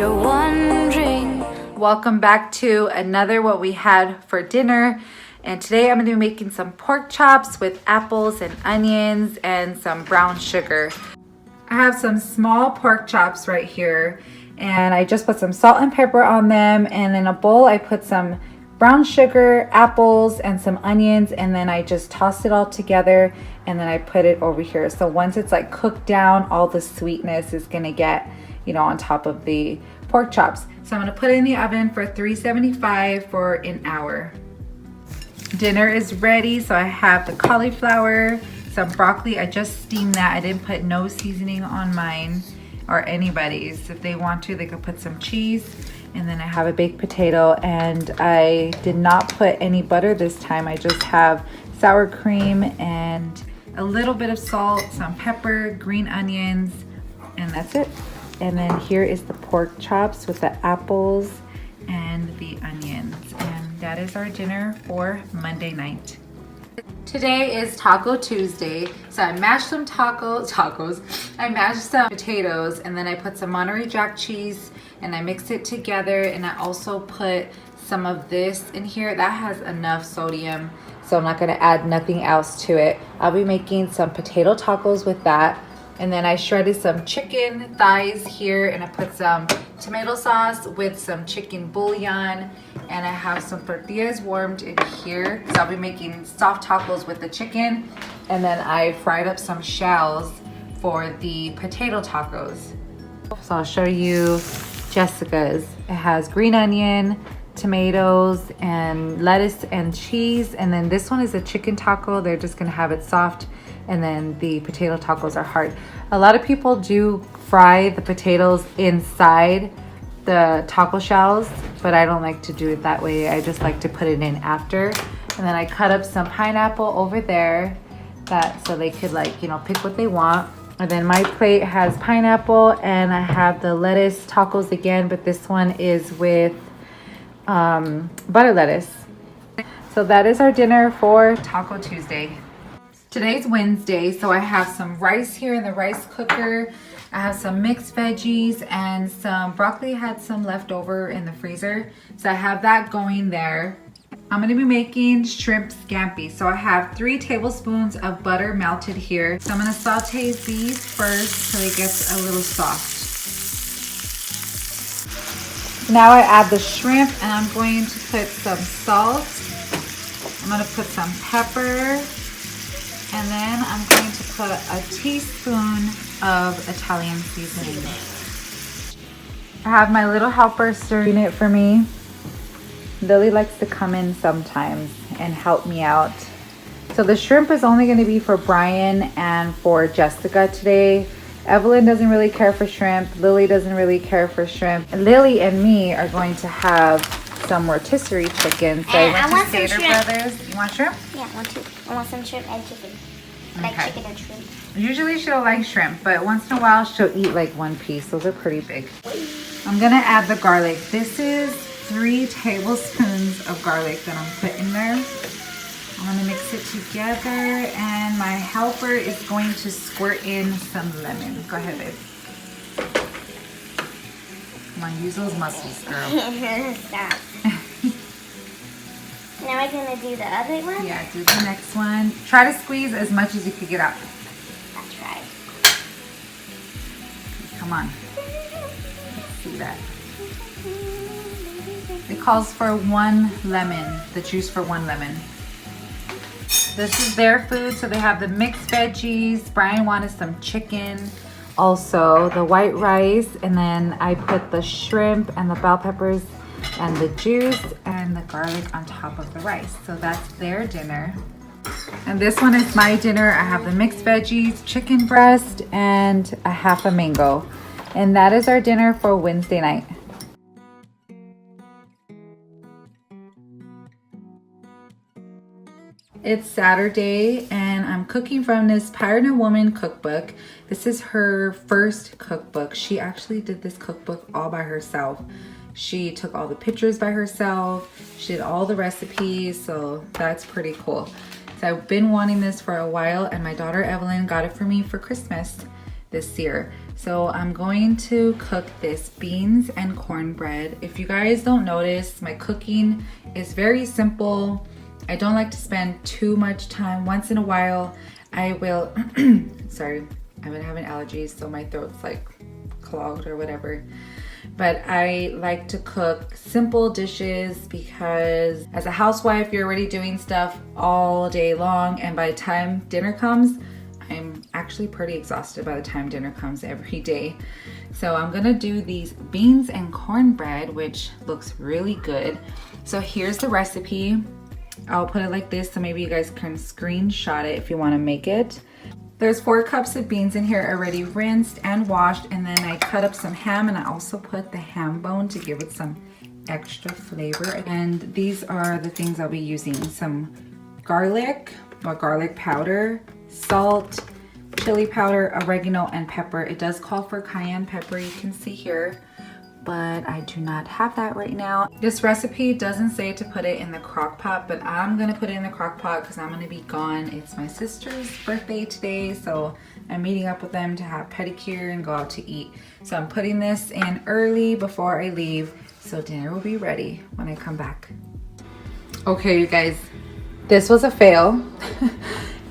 you're wondering. Welcome back to another what we had for dinner. And today I'm going to be making some pork chops with apples and onions and some brown sugar. I have some small pork chops right here, and I just put some salt and pepper on them, and in a bowl I put some brown sugar, apples, and some onions, and then I just tossed it all together, and then I put it over here. So once it's like cooked down, all the sweetness is going to get, you know, on top of the pork chops. So I'm going to put it in the oven for 375 for an hour. Dinner is ready. So I have the cauliflower, some broccoli. I just steamed that. I didn't put no seasoning on mine or anybody's. If they want to, they could put some cheese. And then I have a baked potato, and I did not put any butter this time. I just have sour cream and a little bit of salt, some pepper, green onions, and that's it. And then here is the pork chops with the apples and the onions. And that is our dinner for Monday night. Today is Taco Tuesday, so I mashed some tacos. I mashed some potatoes, and then I put some Monterey Jack cheese, and I mixed it together, and I also put some of this in here. That has enough sodium, so I'm not gonna add nothing else to it. I'll be making some potato tacos with that. And then I shredded some chicken thighs here, and I put some tomato sauce with some chicken bouillon, and I have some tortillas warmed in here. So I'll be making soft tacos with the chicken, and then I fried up some shells for the potato tacos. So I'll show you Jessica's. It has green onion, tomatoes, and lettuce and cheese. And then this one is a chicken taco. They're just gonna have it soft, and then the potato tacos are hard. A lot of people do fry the potatoes inside the taco shells, but I don't like to do it that way. I just like to put it in after. And then I cut up some pineapple over there, so they could, like, you know, pick what they want. And then my plate has pineapple, and I have the lettuce tacos again, but this one is with butter lettuce. So that is our dinner for Taco Tuesday. Today's Wednesday, so I have some rice here in the rice cooker. I have some mixed veggies and some broccoli. I had some left over in the freezer, so I have that going there. I'm going to be making shrimp scampi. So I have 3 tablespoons of butter melted here. So I'm going to saute these first so it gets a little soft. Now I add the shrimp, and I'm going to put some salt. I'm going to put some pepper. And then I'm going to put a teaspoon of Italian seasoning. I have my little helper stirring it for me. Lily likes to come in sometimes and help me out. So the shrimp is only going to be for Brian and for Jessica today. Evelyn doesn't really care for shrimp. Lily doesn't really care for shrimp. Lily and me are going to have some rotisserie chicken. So I want some Stater Brothers. You want shrimp? Yeah, I want to. I want some shrimp and chicken. Like chicken and shrimp. Usually she'll like shrimp, but once in a while she'll eat like one piece. Those are pretty big. I'm gonna add the garlic. This is 3 tablespoons of garlic that I'm putting there. I'm gonna mix it together, and my helper is going to squirt in some lemon. Go ahead, babe. Come on, use those muscles, girl. Stop. Now we're gonna do the other one? Yeah, do the next one. Try to squeeze as much as you can get out. I'll try. Come on. Let's see that. It calls for 1 lemon, the juice for 1 lemon. This is their food, so they have the mixed veggies. Brian wanted some chicken. Also, the white rice, and then I put the shrimp and the bell peppers and the juice and the garlic on top of the rice. So that's their dinner. And this one is my dinner. I have the mixed veggies, chicken breast, and a half a mango. And that is our dinner for Wednesday night. It's Saturday, and I'm cooking from this Pioneer Woman cookbook. This is her first cookbook. She actually did this cookbook all by herself. She took all the pictures by herself. She did all the recipes, so that's pretty cool. So I've been wanting this for a while, and my daughter Evelyn got it for me for Christmas. this sear. So I'm going to cook this beans and cornbread. If you guys don't notice, my cooking is very simple. I don't like to spend too much time. Once in a while, I will, sorry, I've been having allergies, so my throat's like clogged or whatever. But I like to cook simple dishes because as a housewife, you're already doing stuff all day long, and by the time dinner comes, I'm actually pretty exhausted by the time dinner comes every day. So I'm gonna do these beans and cornbread, which looks really good. So here's the recipe. I'll put it like this so maybe you guys can screenshot it if you wanna make it. There's 4 cups of beans in here already rinsed and washed, and then I cut up some ham, and I also put the ham bone to give it some extra flavor. And these are the things I'll be using: some garlic or garlic powder, salt, chili powder, oregano, and pepper. It does call for cayenne pepper, you can see here, but I do not have that right now. This recipe doesn't say to put it in the crock pot, but I'm gonna put it in the crock pot because I'm gonna be gone. It's my sister's birthday today, so I'm meeting up with them to have pedicure and go out to eat. So I'm putting this in early before I leave, so dinner will be ready when I come back. Okay, you guys, this was a fail.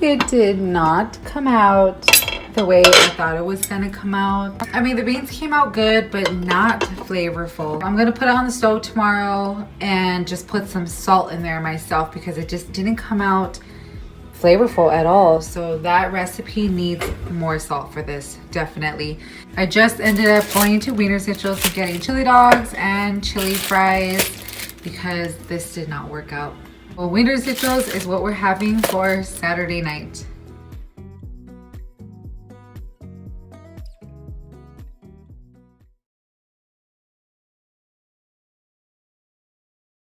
It did not come out the way I thought it was gonna come out. I mean, the beans came out good, but not flavorful. I'm gonna put it on the stove tomorrow and just put some salt in there myself because it just didn't come out flavorful at all. So that recipe needs more salt for this, definitely. I just ended up going to Wiener Schnitzel's and getting chili dogs and chili fries because this did not work out. Well, Wiener Schnitzel's is what we're having for Saturday night.